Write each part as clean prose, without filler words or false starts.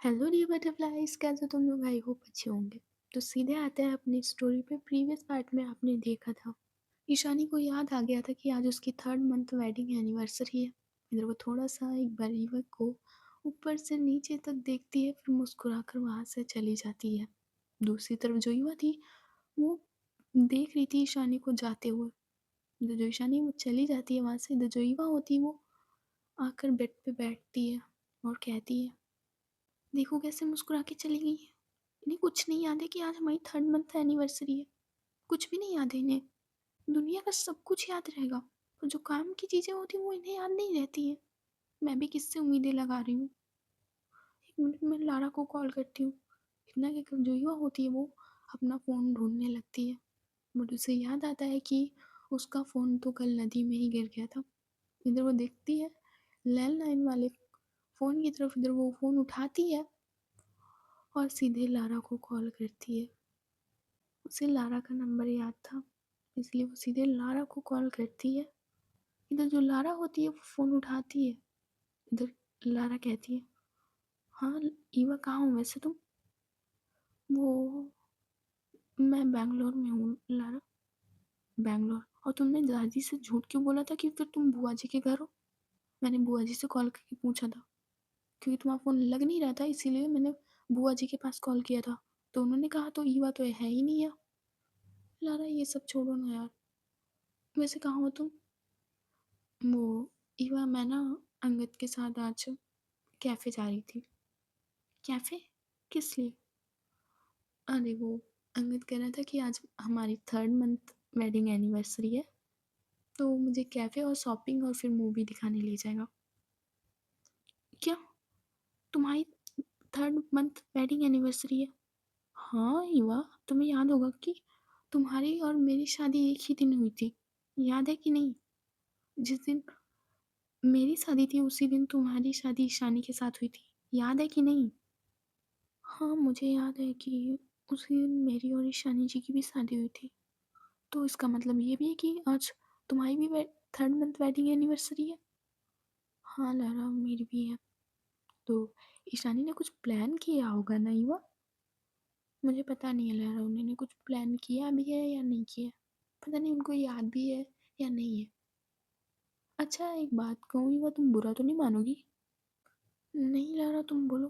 Hello dear butterflies, कैसे तुम लोग? आई होप अच्छे होंगे। तो सीधे आते हैं अपनी स्टोरी पे। प्रीवियस पार्ट में आपने देखा था ईशानी को याद आ गया था कि आज उसकी 3rd मंथ वेडिंग एनिवर्सरी है। फिर वो थोड़ा सा एक बार ईवा को ऊपर से नीचे तक देखती है, फिर मुस्कुराकर वहाँ से चली जाती है। दूसरी तरफ जो ईवा थी वो देख रही थी ईशानी को जाते हुए। जो ईशानी वो चली जाती है वहाँ से, जो ईवा होती है वो आकर बेड पे बैठती है और कहती है, देखो कैसे मुस्कुरा के चली गई है। इन्हें कुछ नहीं याद है कि आज हमारी 3rd मंथ एनिवर्सरी है। कुछ भी नहीं याद है इन्हें। दुनिया का सब कुछ याद रहेगा, पर जो काम की चीज़ें होती हैं वो इन्हें याद नहीं रहती हैं। मैं भी किससे उम्मीदें लगा रही हूँ। 1 मिनट में लारा को कॉल करती हूँ। इतना कि जो युवा होती है वो अपना फ़ोन ढूंढने लगती है, बट उसे याद आता है कि उसका फ़ोन तो कल नदी में ही गिर गया था। इधर वो देखती है लैंडलाइन वाले फ़ोन की तरफ, इधर वो फ़ोन उठाती है और सीधे लारा को कॉल करती है। उसे लारा का नंबर याद था, इसलिए वो सीधे लारा को कॉल करती है। इधर जो लारा होती है वो फ़ोन उठाती है। इधर लारा कहती है, हाँ ईवा कहाँ हो वैसे तुम? वो मैं बैंगलोर में हूँ लारा। बैंगलोर? और तुमने दादी से झूठ क्यों बोला था कि फिर तुम बुआ जी के घर हो? मैंने बुआ जी से कॉल करके पूछा था, क्योंकि तुम्हारा फ़ोन लग नहीं रहा था, इसीलिए मैंने बुआ जी के पास कॉल किया था। तो उन्होंने कहा तो ईवा तो है ही नहीं है। लारा ये सब छोड़ो ना यार, वैसे कहाँ हो तुम? वो ईवा, मैं ना अंगद के साथ आज कैफ़े जा रही थी। कैफ़े? किस लिए? अरे वो अंगद कह रहा था कि आज हमारी 3rd मंथ वेडिंग एनिवर्सरी है, तो मुझे कैफ़े और शॉपिंग और फिर मूवी दिखाने ले जाएगा। क्या? तुम्हारी 3rd मंथ वेडिंग एनिवर्सरी है? हाँ ईवा, तुम्हें याद होगा कि तुम्हारी और मेरी शादी एक ही दिन हुई थी। याद है कि नहीं? जिस दिन मेरी शादी थी उसी दिन तुम्हारी शादी ईशानी के साथ हुई थी। याद है कि नहीं? हाँ, मुझे याद है कि उसी दिन मेरी और ईशानी जी की भी शादी हुई थी। तो इसका मतलब ये भी है कि आज तुम्हारी भी 3rd मंथ वेडिंग एनिवर्सरी है? हाँ लारा, मेरी भी है। तो ईशानी ने कुछ प्लान किया होगा ना युवा? मुझे पता नहीं है लारा, उन्होंने कुछ प्लान किया भी है या नहीं किया। पता नहीं उनको याद भी है या नहीं है। अच्छा एक बात कहूँ युवा, तुम बुरा तो नहीं मानोगी? नहीं लारा, तुम बोलो।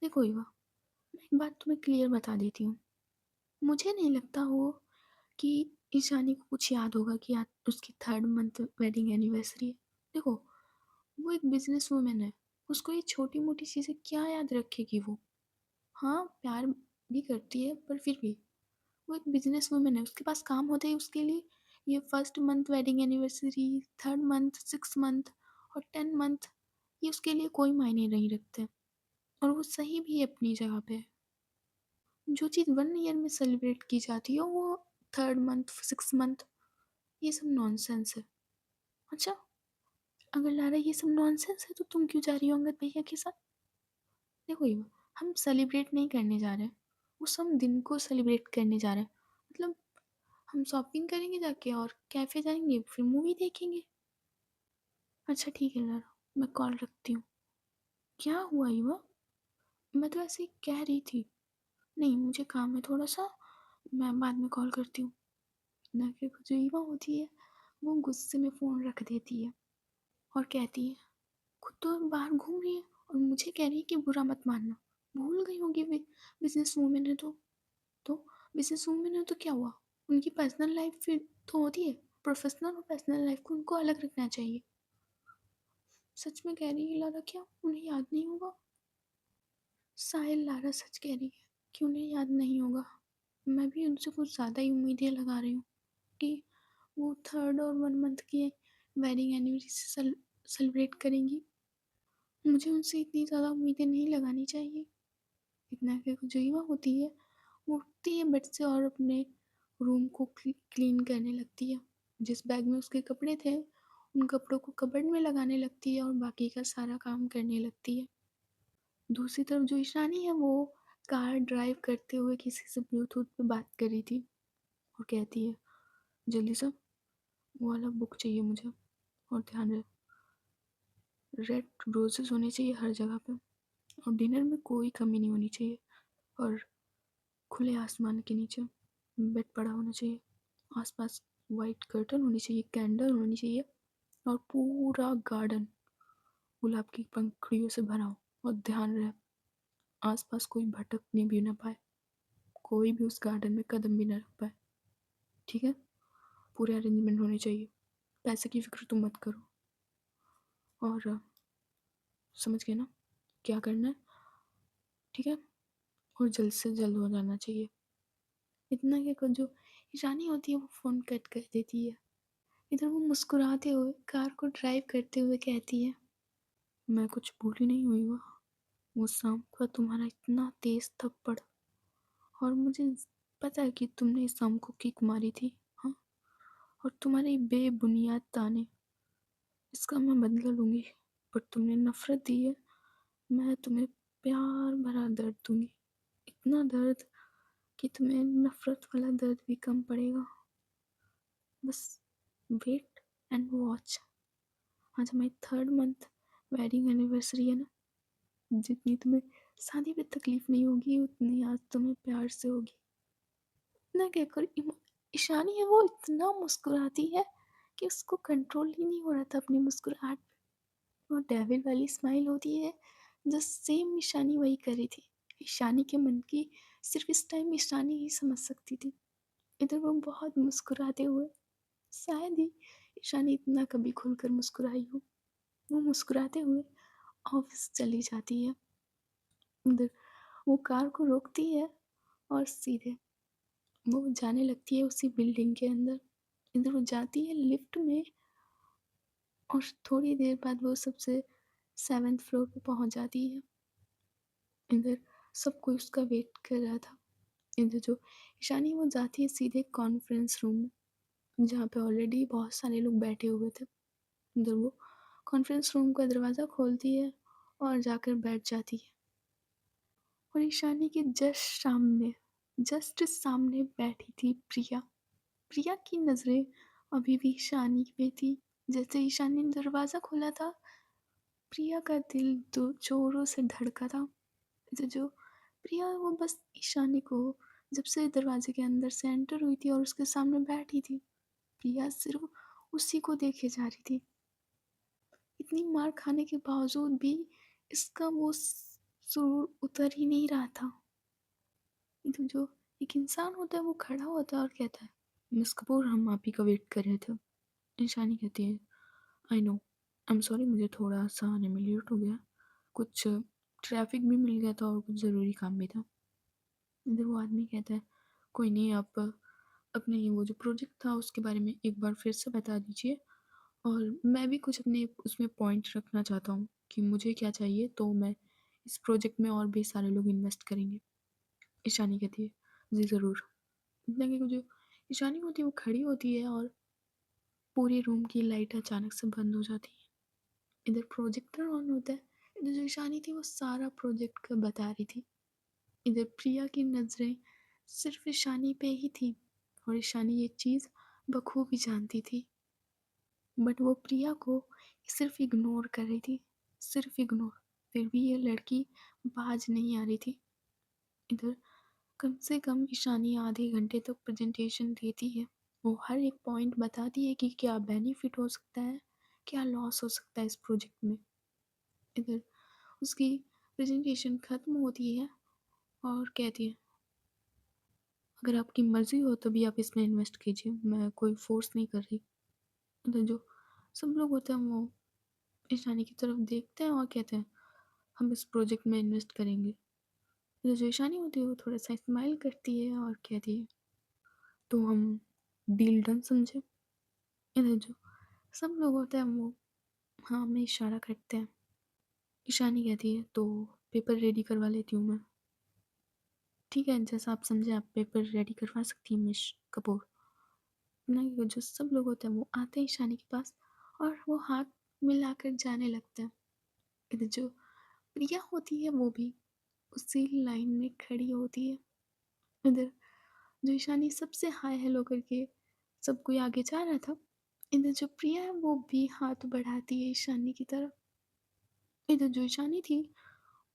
देखो युवा, मैं एक बात तुम्हें क्लियर बता देती हूँ। मुझे नहीं लगता हो कि ईशानी को कुछ याद होगा कि आज उसकी 3rd मंथ वेडिंग एनिवर्सरी है। देखो, वो एक बिजनेस वूमेन है, उसको ये छोटी मोटी चीज़ें क्या याद रखेगी वो। हाँ प्यार भी करती है, पर फिर भी वो एक बिजनेस वूमेन है, उसके पास काम होते ही उसके लिए ये 1st month wedding anniversary, 3rd month, 6th month और 10th मंथ, ये उसके लिए कोई मायने नहीं रखते। और वो सही भी है अपनी जगह पे। जो चीज़ 1 ईयर में सेलिब्रेट की जाती है वो 3rd मंथ, 6th मंथ, ये सब नॉनसेंस है। अच्छा, अगर लारा ये सब नॉनसेंस है तो तुम क्यों जा रही हो अंगद भैया के साथ? देखो ये, हम सेलिब्रेट नहीं करने जा रहे हैं, उस हम दिन को सेलिब्रेट करने जा रहे हैं। मतलब हम शॉपिंग करेंगे जाके और कैफ़े जाएंगे, फिर मूवी देखेंगे। अच्छा ठीक है लारा, मैं कॉल रखती हूँ। क्या हुआ युवा? मैं तो ऐसे ही कह रही थी। नहीं मुझे काम है थोड़ा सा, मैं बाद में कॉल करती हूँ। ना कि जो युवा होती है वो गुस्से में फ़ोन रख देती है और कहती है, खुद तो बाहर घूम रही है और मुझे कह रही है कि बुरा मत मानना। भूल गई होगी वे बिजनेस वूमेन है तो बिजनेस वूमेन है तो क्या हुआ? उनकी पर्सनल लाइफ फिर तो होती है। प्रोफेशनल और पर्सनल लाइफ को उनको अलग रखना चाहिए। सच में कह रही है लारा, क्या उन्हें याद नहीं होगा? शायद लारा सच कह रही है कि उन्हें याद नहीं होगा। मैं भी उनसे कुछ ज़्यादा ही उम्मीदें लगा रही हूँ कि वो 3rd और 1 मंथ की वेडिंग एनिवर्सरी सेलिब्रेट करेंगी। मुझे उनसे इतनी ज़्यादा उम्मीदें नहीं लगानी चाहिए। इतना कि जो युवा होती है वो उठती है बेड से और अपने रूम को क्लीन करने लगती है। जिस बैग में उसके कपड़े थे उन कपड़ों को कबर्ड में लगाने लगती है और बाकी का सारा काम करने लगती है। दूसरी तरफ जो ईशानी है वो कार ड्राइव करते हुए किसी से ब्लूटूथ पे बात कर रही थी और कहती है, जल्दी से वो वाला बुक चाहिए मुझे, और ध्यान रहे रेड रोजेस होने चाहिए हर जगह पे, और डिनर में कोई कमी नहीं होनी चाहिए, और खुले आसमान के नीचे बेड पड़ा होना चाहिए, आसपास वाइट कर्टन होनी चाहिए, कैंडल होनी चाहिए, और पूरा गार्डन गुलाब की पंखुड़ियों से भरा हो। और ध्यान रहे आसपास कोई भटकने भी ना पाए, कोई भी उस गार्डन में कदम भी ना रख पाए। ठीक है, पूरे अरेंजमेंट होने चाहिए। पैसे की फिक्र तुम मत करो। और समझ गए ना क्या करना है? ठीक है, और जल्द से जल्द हो जाना चाहिए। इतना क्या कर, जो ईशानी होती है वो फ़ोन कट कर देती है। इधर वो मुस्कुराते हुए कार को ड्राइव करते हुए कहती है, मैं कुछ भूली नहीं हुई वो शाम का तुम्हारा इतना तेज थप्पड़, और मुझे पता है कि तुमने इस शाम को किक मारी थी। हाँ, और तुम्हारे बेबुनियाद ताने, इसका मैं बदला लूंगी। पर तुमने नफरत दी है, मैं तुम्हें प्यार भरा दर्द दूंगी। इतना दर्द कि तुम्हें नफरत वाला दर्द भी कम पड़ेगा। बस वेट एंड वॉच। आज हमारी 3rd मंथ वेडिंग एनिवर्सरी है ना, जितनी तुम्हें शादी में तकलीफ नहीं होगी उतनी आज तुम्हें प्यार से होगी। इतना कहकर ईशानी है वो इतना मुस्कुराती है कि उसको कंट्रोल ही नहीं हो रहा था अपनी मुस्कुराहट पे। वो डेविल वाली स्माइल होती है जो सेम ईशानी वही कर रही थी। ईशानी के मन की सिर्फ इस टाइम ईशानी ही समझ सकती थी। इधर वो बहुत मुस्कुराते हुए, शायद ही ईशानी इतना कभी खुलकर मुस्कुराई हो, वो मुस्कुराते हुए ऑफिस चली जाती है। उधर वो कार को रोकती है और सीधे वो जाने लगती है उसी बिल्डिंग के अंदर। इधर वो जाती है लिफ्ट में, और थोड़ी देर बाद वो सबसे 7th फ्लोर पे पहुंच जाती है। इधर सब कोई उसका वेट कर रहा था। इधर जो ईशानी वो जाती है सीधे कॉन्फ्रेंस रूम में, जहाँ पे ऑलरेडी बहुत सारे लोग बैठे हुए थे। इधर वो कॉन्फ्रेंस रूम का दरवाज़ा खोलती है और जाकर बैठ जाती है। और ईशानी के जस्ट सामने बैठी थी प्रिया। प्रिया की नज़रें अभी भी ईशानी पे थी। जैसे ईशानी ने दरवाज़ा खोला था, प्रिया का दिल दो जोरों से धड़का था। तो जो प्रिया वो बस ईशानी को जब से दरवाजे के अंदर से एंटर हुई थी और उसके सामने बैठी थी, प्रिया सिर्फ उसी को देखे जा रही थी। इतनी मार खाने के बावजूद भी इसका वो सुरूर उतर ही नहीं रहा था। तो जो एक इंसान होता है वो खड़ा होता है और कहता है, मिस कपूर हम आप ही का वेट कर रहे थे। ईशानी कहती है, I know, I am sorry, मुझे थोड़ा सा आने में लेट हो गया, कुछ ट्रैफिक भी मिल गया था और कुछ ज़रूरी काम भी था। इधर वो आदमी कहता है, कोई नहीं, आप अपने वो जो प्रोजेक्ट था उसके बारे में एक बार फिर से बता दीजिए, और मैं भी कुछ अपने उसमें पॉइंट रखना चाहता हूँ कि मुझे क्या चाहिए, तो मैं इस प्रोजेक्ट में और भी सारे लोग इन्वेस्ट करेंगे। ईशानी कहती है, जी ज़रूर। इतना कि जो ईशानी होती है वो खड़ी होती है और पूरे रूम की लाइट अचानक से बंद हो जाती है। इधर प्रोजेक्टर ऑन होता है। इधर जो ईशानी थी वो सारा प्रोजेक्ट का बता रही थी। इधर प्रिया की नज़रें सिर्फ ईशानी पे ही थी, और ईशानी ये चीज़ बखूबी जानती थी। बट वो प्रिया को सिर्फ इग्नोर कर रही थी, सिर्फ इग्नोर। फिर भी ये लड़की बाज नहीं आ रही थी। इधर कम से कम ईशानी आधे घंटे तक प्रेजेंटेशन देती है। वो हर एक पॉइंट बताती है कि क्या बेनिफिट हो सकता है, क्या लॉस हो सकता है इस प्रोजेक्ट में। इधर उसकी प्रेजेंटेशन ख़त्म होती है और कहती है, अगर आपकी मर्ज़ी हो तभी आप इसमें इन्वेस्ट कीजिए, मैं कोई फ़ोर्स नहीं कर रही। इधर जो सब लोग होते हैं वो ईशानी की तरफ देखते हैं और कहते हैं, हम इस प्रोजेक्ट में इन्वेस्ट करेंगे। इधर जो ईशानी होती है वो थोड़ा सा स्माइल करती है और कहती है, तो हम डील डन समझे। इधर जो सब लोग होते हैं वो हाँ में इशारा करते हैं। ईशानी कहती है, तो पेपर रेडी करवा लेती हूँ मैं। ठीक है, जैसा आप समझे आप पेपर रेडी करवा सकती हैं मिस कपूर। ना जो सब लोग होते हैं वो आते हैं ईशानी के पास और वो हाथ मिलाकर जाने लगते हैं। इधर जो प्रिया होती है वो भी उसी लाइन में खड़ी होती है। इधर जो ईशानी सबसे हाय हेलो करके सब कोई आगे जा रहा था, इधर जो प्रिया है वो भी हाथ बढ़ाती है ईशानी की तरफ। इधर जो ईशानी थी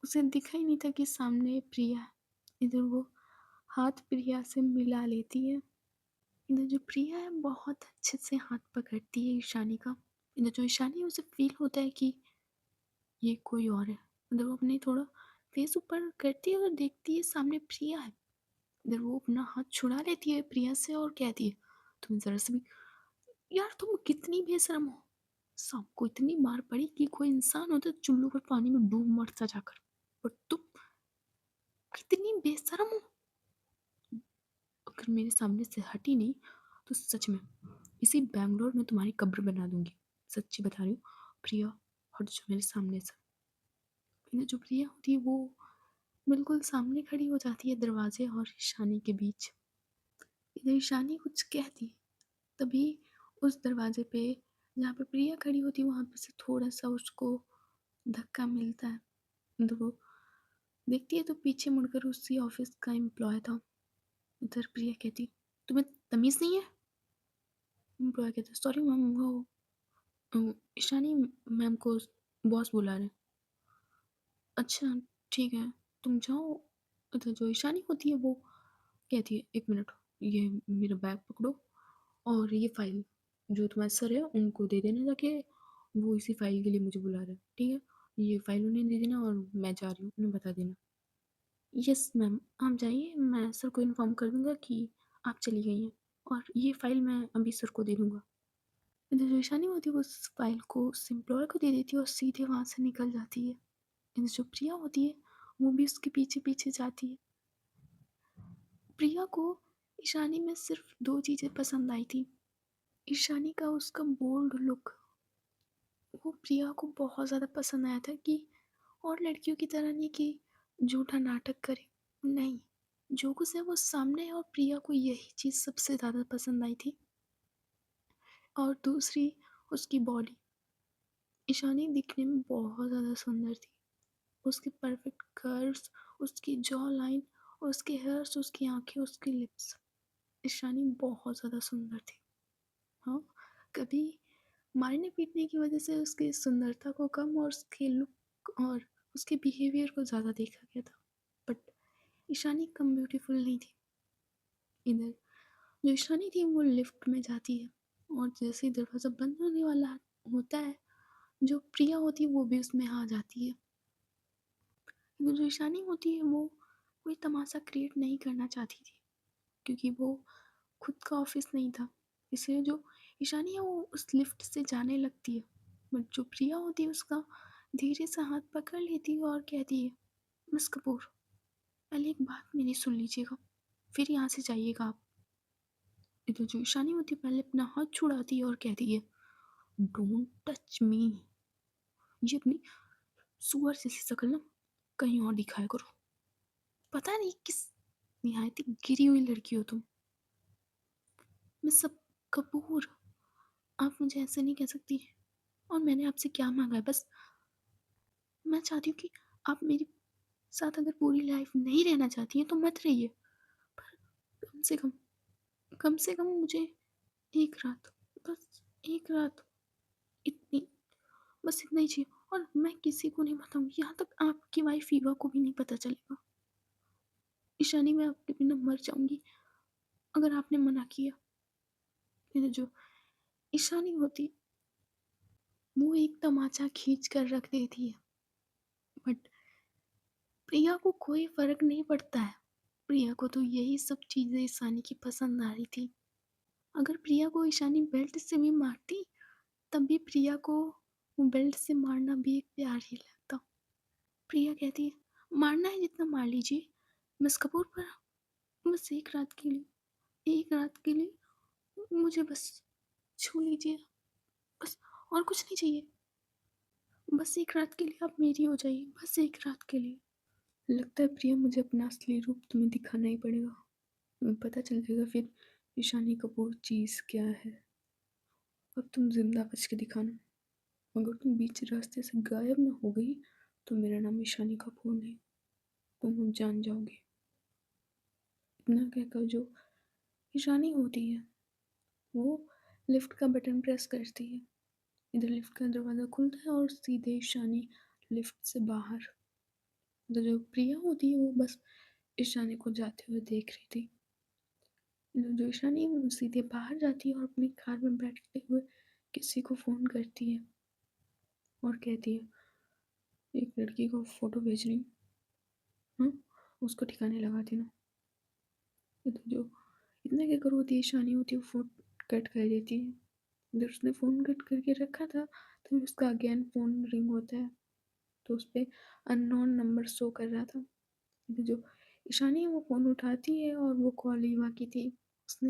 उसे दिखा ही नहीं था कि सामने प्रिया है। इधर वो हाथ प्रिया से मिला लेती है। इधर जो प्रिया है बहुत अच्छे से हाथ पकड़ती है ईशानी का। इधर जो ईशानी है उसे फ़ील होता है कि ये कोई और है। इधर वो अपने थोड़ा फेस ऊपर करती है और देखती है सामने प्रिया है। इधर वो अपना हाथ छुड़ा लेती है प्रिया से और कहती है, तुम ज़रा सी भी, यार तुम कितनी बेशर्म हो। सबको इतनी मार पड़ी कि कोई इंसान होता तो चुल्लू पर पानी में डूब मरता जाकर, और तुम कितनी बेशर्म हो। अगर मेरे सामने से हटी नहीं तो सच में इसी बैंगलोर में तुम्हारी कब्र बना दूंगी। सच्ची बता रही हूँ। प्रिया, हट जाओ मेरे सामने से। इधर जो प्रिया होती है वो बिल्कुल सामने खड़ी हो जाती है दरवाजे और ईशानी के बीच। इधर ईशानी कुछ कहती है, तभी उस दरवाजे पे जहाँ पे प्रिया खड़ी होती है वहाँ पे से थोड़ा सा उसको धक्का मिलता है। इधर वो देखती है तो पीछे मुड़कर उसी ऑफिस का एम्प्लॉय था। उधर प्रिया कहती, तुम्हें तमीज़ नहीं है। एम्प्लॉय कहता, सॉरी मैम, वो ईशानी मैम को बॉस बुला रहे हैं। अच्छा, ठीक है, तुम जाओ। उधर जो ईशानी होती है वो कहती है, एक मिनट, ये मेरा बैग पकड़ो और ये फाइल जो तुम्हारे सर है उनको दे देना जाके। वो इसी फाइल के लिए मुझे बुला रहे हैं, ठीक है। ये फाइल उन्हें दे देना और मैं जा रही हूँ, उन्हें बता देना। यस मैम, आप जाइए, मैं सर को इन्फॉर्म कर दूंगा कि आप चली गई हैं, और ये फाइल मैं अभी सर को दे दूंगा। इधर जो ईशानी होती है वो उस फाइल को उस एम्प्लॉय को दे देती है और सीधे वहाँ से निकल जाती है। इधर जो प्रिया होती है वो भी उसके पीछे पीछे जाती है। प्रिया को ईशानी में सिर्फ दो चीज़ें पसंद आई थी। ईशानी का उसका बोल्ड लुक, वो प्रिया को बहुत ज़्यादा पसंद आया था कि और लड़कियों की तरह नहीं कि झूठा नाटक करे, नहीं, जो कुछ है वो सामने है, और प्रिया को यही चीज़ सबसे ज़्यादा पसंद आई थी। और दूसरी, उसकी बॉडी। ईशानी दिखने में बहुत ज़्यादा सुंदर थी। उसके परफेक्ट कर्व्स, उसकी जॉ लाइन, उसके हेयर्स, उसकी आंखें, उसकी लिप्स। ईशानी बहुत ज़्यादा सुंदर थी। हाँ, कभी मारने पीटने की वजह से उसकी सुंदरता को कम और उसके लुक और उसके बिहेवियर को ज़्यादा देखा गया था, बट ईशानी कम ब्यूटीफुल नहीं थी। इधर जो ईशानी थी वो लिफ्ट में जाती है, और जैसे ही दरवाज़ा बंद होने वाला होता है, जो प्रिया होती है वो भी उसमें आ जाती है। इधर जो ईशानी होती है वो कोई तमाशा क्रिएट नहीं करना चाहती थी, क्योंकि वो खुद का ऑफिस नहीं था। इसलिए जो ईशानी है वो उस लिफ्ट से जाने लगती है, बट जो प्रिया होती है उसका धीरे से हाथ पकड़ लेती है और कहती है, मिस कपूर, पहले एक बात मेरी सुन लीजिएगा, फिर यहाँ से जाइएगा आप। इधर जो ईशानी होती है पहले अपना हाथ छुड़ाती है और कहती है, डोंट टच मी। ये अपनी सुअर जैसी शक्ल ना कहीं और दिखाया करो। पता नहीं किस निहायती गिरी हुई लड़की हो तुम। मिस कपूर, आप मुझे ऐसे नहीं कह सकती। और मैंने आपसे क्या मांगा है, बस मैं चाहती हूँ कि आप मेरे साथ अगर पूरी लाइफ नहीं रहना चाहती हैं तो मत रहिए, पर कम से कम, कम से कम मुझे एक रात, बस एक रात, इतनी, बस इतना ही चाहिए। और मैं किसी को नहीं बताऊंगी, यहाँ तक आपकी वाइफ ईवा को भी नहीं पता चलेगा। ईशानी, मैं आपके बिना मर जाऊंगी अगर आपने मना किया। मेरे जो ईशानी होती वो एक तमाचा खींच कर रख देती है, बट प्रिया को कोई फर्क नहीं पड़ता है। प्रिया को तो यही सब चीज़ें ईशानी की पसंद आ रही थी। अगर प्रिया को ईशानी बेल्ट से भी मारती तब भी प्रिया को वो बेल्ट से मारना भी एक प्यार ही लगता। प्रिया कहती है, मारना है जितना मार लीजिए मिस कपूर, पर बस एक रात के लिए, एक रात के लिए मुझे बस छू लीजिए, बस, और कुछ नहीं चाहिए। बस एक रात के लिए आप मेरी हो जाइए, बस एक रात के लिए। लगता है प्रिया मुझे अपना असली रूप तुम्हें दिखाना ही पड़ेगा, तुम्हें पता चल जाएगा फिर ईशानी कपूर चीज़ क्या है। अब तुम जिंदा बच के दिखाना। अगर तुम बीच रास्ते से गायब ना हो गई तो मेरा नाम ईशानी कपूर नहीं, तुम अब जान जाओगे। इतना कहकर जो ईशानी होती है वो लिफ्ट का बटन प्रेस करती है। इधर लिफ्ट का दरवाज़ा खुलता है और सीधे ईशानी लिफ्ट से बाहर। तो जो प्रिया होती है वो बस ईशानी को जाते हुए देख रही थी। जो ईशानी वो सीधे बाहर जाती है और अपनी कार में बैठते हुए किसी को फ़ोन करती है और कहती है, एक लड़की को फ़ोटो भेज रही हूँ, हाँ? उसको ठिकाने लगा देना। ये तो जो इतना क्या करो होती है, ईशानी होती है वो फ़ोन कट कर देती है। जब उसने फ़ोन कट करके रखा था तभी उसका अगेन फ़ोन रिंग होता है, तो उस पे अननोन नंबर शो कर रहा था। तो जो ईशानी है वो फ़ोन उठाती है और वो कॉल ईवा की थी। उसने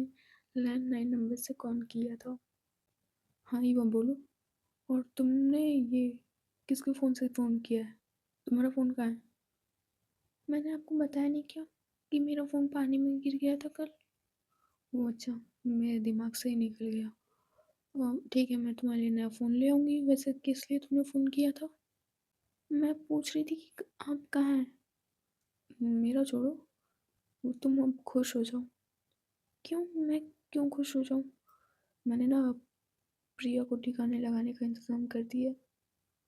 लैंडलाइन नंबर से कॉल किया था। हाँ ईवा बोलो। और तुमने ये किसके फ़ोन से फ़ोन किया है? तुम्हारा फ़ोन कहाँ है? मैंने आपको बताया नहीं क्या कि मेरा फ़ोन पानी में गिर गया था कल? ओह अच्छा, मेरे दिमाग से ही निकल गया। ठीक है, मैं तुम्हारे लिए नया फ़ोन ले आऊँगी। वैसे किस लिए तुमने फ़ोन किया था? मैं पूछ रही थी कि आप कहाँ हैं? मेरा छोड़ो, वो तुम अब खुश हो जाओ। क्यों? मैं क्यों खुश हो जाऊँ? मैंने ना प्रिया को ठिकाने लगाने का इंतज़ाम कर दिया।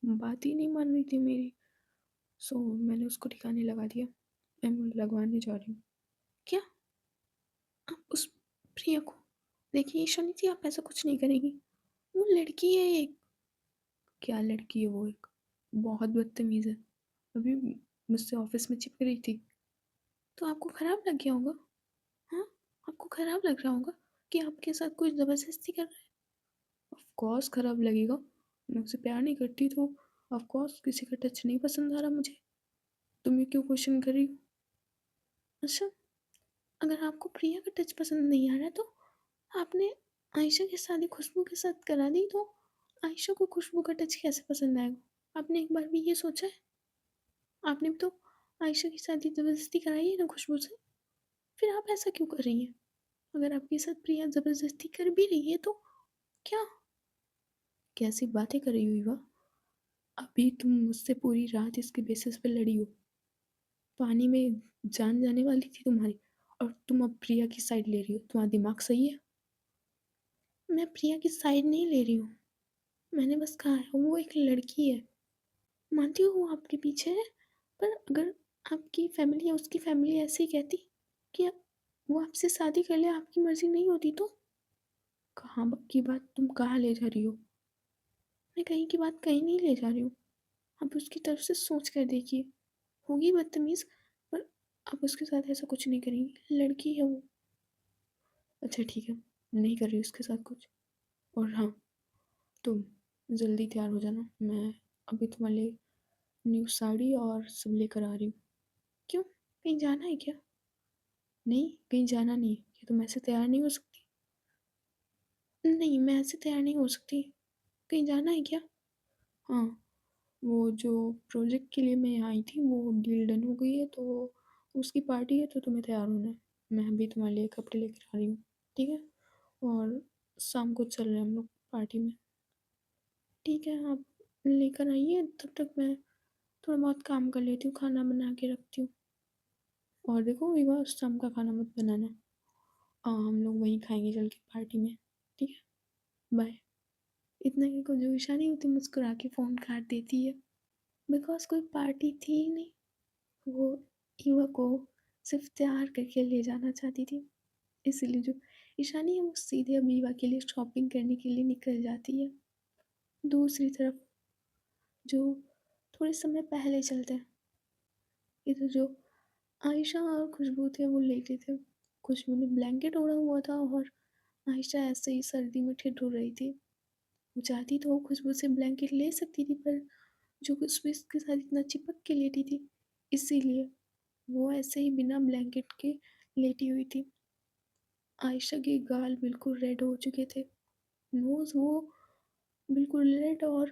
बात ही नहीं मान रही थी मेरी, सो मैंने उसको ठिकाने लगा दिया। मैं लगवाने जा रही हूँ। क्या? आप उस प्रिया को? देखिए ईशानी जी, आप ऐसा कुछ नहीं करेंगी। वो लड़की है एक। क्या लड़की है वो एक? बहुत बदतमीज़ है। अभी मुझसे ऑफ़िस में चिपक रही थी। तो आपको खराब लग गया होगा? हाँ? आपको खराब लग रहा होगा कि आपके साथ कोई ज़बरदस्ती कर रहा है? ऑफ़ कोर्स खराब लगेगा। मैं उससे प्यार नहीं करती तो ऑफ़ कोर्स किसी का टच नहीं पसंद आ रहा मुझे। तुम ये क्यों क्वेश्चन कर रही हो? अच्छा, अगर आपको प्रिया का टच पसंद नहीं आ रहा है तो आपने आयशा की शादी खुशबू के साथ करा दी, तो आयशा को खुशबू का टच कैसे पसंद आएगा? आपने एक बार भी ये सोचा है? आपने भी तो आयशा की शादी ज़बरदस्ती कराई है ना खुशबू से, फिर आप ऐसा क्यों कर रही हैं? अगर आपके साथ प्रिया ज़बरदस्ती कर भी रही है तो क्या? कैसी बातें कर रही हो ईवा? अभी तुम मुझसे पूरी रात इसके बेसिस पे लड़ी हो। पानी में जान जाने वाली थी तुम्हारी और तुम अब प्रिया की साइड ले रही हो। तुम्हारा दिमाग सही है? मैं प्रिया की साइड नहीं ले रही हूँ। मैंने बस कहा है वो एक लड़की है। मानती हूँ वो आपके पीछे है, पर अगर आपकी फैमिली या उसकी फैमिली ऐसे ही कहती कि वो आपसे शादी कर ले, आपकी मर्ज़ी नहीं होती तो? कहाँ की बात तुम कहाँ ले जा रही हो? मैं कहीं की बात कहीं नहीं ले जा रही हूँ। आप उसकी तरफ से सोच कर देखिए। होगी बदतमीज़, पर आप उसके साथ ऐसा कुछ नहीं करेंगी। लड़की है वो। अच्छा ठीक है, नहीं कर रही उसके साथ कुछ। और हाँ, तुम जल्दी तैयार हो जाना। मैं अभी तुम्हारे लिए न्यू साड़ी और सब लेकर आ रही हूँ। क्यों? कहीं जाना है क्या? नहीं, कहीं जाना नहीं है। क्या तुम ऐसे तैयार नहीं हो सकती? नहीं, मैं ऐसे तैयार नहीं हो सकती। कहीं जाना है क्या? हाँ, वो जो प्रोजेक्ट के लिए मैं यहाँ आई थी वो डील डन हो गई है, तो उसकी पार्टी है, तो तुम्हें तैयार होना है। मैं अभी तुम्हारे लिए कपड़े लेकर आ रही हूँ, ठीक है? और शाम को चल रहे हैं हम लोग पार्टी में। ठीक है, आप लेकर आइए, तब तक मैं थोड़ा बहुत काम कर लेती हूँ, खाना बना के रखती हूँ। और देखो विवाह शाम का खाना मत बनाना। हम लोग वहीं खाएंगे चल के पार्टी में, ठीक है? बाय। इतना ही को जो ईशा नहीं होती मुस्कुरा के फ़ोन काट देती है। बिकॉज़ कोई पार्टी थी ही नहीं। वो ईवा को सिर्फ तैयार करके ले जाना चाहती थी। इसीलिए जो ईशानी है वो सीधे अब ईवा के लिए शॉपिंग करने के लिए निकल जाती है। दूसरी तरफ जो थोड़े समय पहले चलते हैं, इधर जो आयशा और खुशबू थे वो लेटे थे। खुशबू ने ब्लैंकेट ओढ़ा हुआ था और आयशा ऐसे ही सर्दी में ठिठुर रही थी। वो चाहती तो वो खुशबू से ब्लैंकेट ले सकती थी, पर जो खुशबू इसके साथ इतना चिपक के लेटी थी, इसीलिए वो ऐसे ही बिना ब्लैंकेट के लेटी हुई थी। आयशा के गाल बिल्कुल रेड हो चुके थे। नोज़ वो बिल्कुल रेड और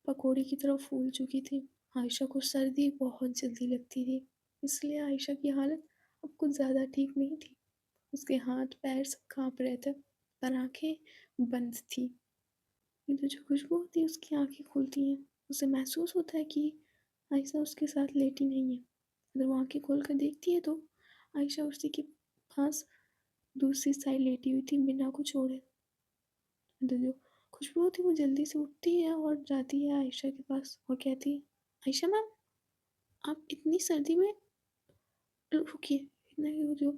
पकोड़े की तरह फूल चुकी थी। आयशा को सर्दी बहुत जल्दी लगती थी, इसलिए आयशा की हालत अब कुछ ज़्यादा ठीक नहीं थी। उसके हाथ पैर सब काँप रहे थे, पर आँखें बंद थी। किंतु जो खुशबू होती है उसकी आँखें खुलती हैं। उसे महसूस होता है कि आयशा उसके साथ लेटी नहीं है। अगर वो आँखें खोल कर देखती है तो आयशा उसी के पास दूसरी साइड लेटी हुई थी बिना कुछ ओढ़े। तो जो खुशबू होती है वो जल्दी से उठती है और जाती है आयशा के पास और कहती है, आयशा मैम, आप इतनी सर्दी में रुकिए, इतना ही वो जो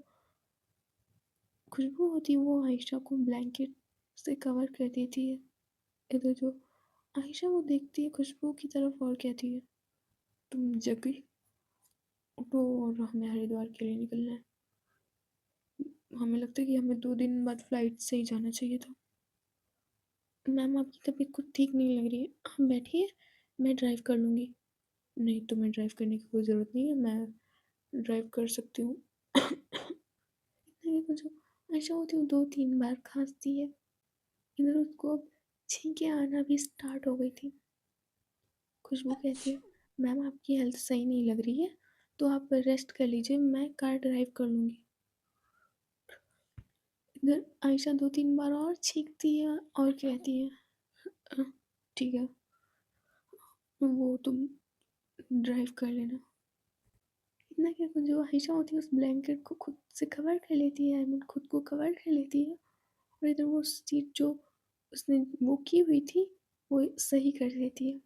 खुशबू होती है वो आयशा को ब्लैंकेट से कवर कर देती है। इधर जो आयशा वो देखती है खुशबू की तरफ और कहती है, तुम जगी, उठो और हमें हरिद्वार के लिए निकलना है। हमें लगता है कि हमें 2 दिन बाद फ्लाइट से ही जाना चाहिए था। मैम आपकी तबीयत कुछ ठीक नहीं लग रही है, आप बैठिए, मैं ड्राइव कर लूँगी। नहीं, तुम्हें ड्राइव करने की कोई ज़रूरत नहीं है, मैं ड्राइव कर सकती हूँ। नहीं, वो जो आयशा होती है वो 2-3 बार खाँसती है। इधर उसको अब छींकें आना भी स्टार्ट हो गई थी। खुशबू कहती है, मैम आपकी हेल्थ सही नहीं लग रही है, तो आप रेस्ट कर लीजिए, मैं कार ड्राइव कर लूँगी। इधर आयशा 2-3 बार और छींकती है और कहती है, "अ, ठीक है, वो तुम ड्राइव कर लेना।" इतना क्या जो आयशा होती है उस ब्लैंकेट को खुद से कवर कर लेती है, आई मीन खुद को कवर कर लेती है, और इधर वो सीट जो उसने वो की हुई थी वो सही कर देती है,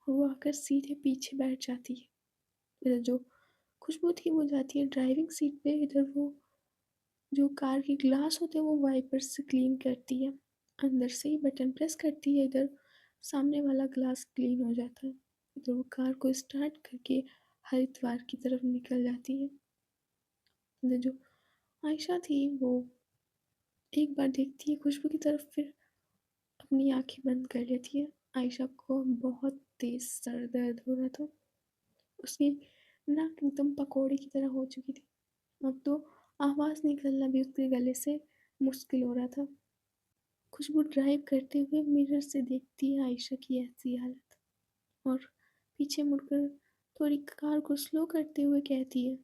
और वो आकर सीधे पीछे बैठ जाती है। इधर जो खुशबू थी वो जाती है ड्राइविंग सीट पे, इधर वो जो कार के ग्लास होते हैं वो वाइपर से क्लीन करती है, अंदर से ही बटन प्रेस करती है, इधर सामने वाला ग्लास क्लीन हो जाता है। इधर वो कार को स्टार्ट करके हरिद्वार की तरफ निकल जाती है। इधर जो आयशा थी वो एक बार देखती है खुशबू की तरफ, फिर अपनी आंखें बंद कर लेती है। आयशा को बहुत तेज सर दर्द हो रहा था, उसकी नाक एकदम पकौड़े की तरह हो चुकी थी, अब तो आवाज़ निकलना भी उसके गले से मुश्किल हो रहा था। खुशबू ड्राइव करते हुए मिरर से देखती है आयशा की ऐसी हालत, और पीछे मुड़कर थोड़ी कार को स्लो करते हुए कहती है,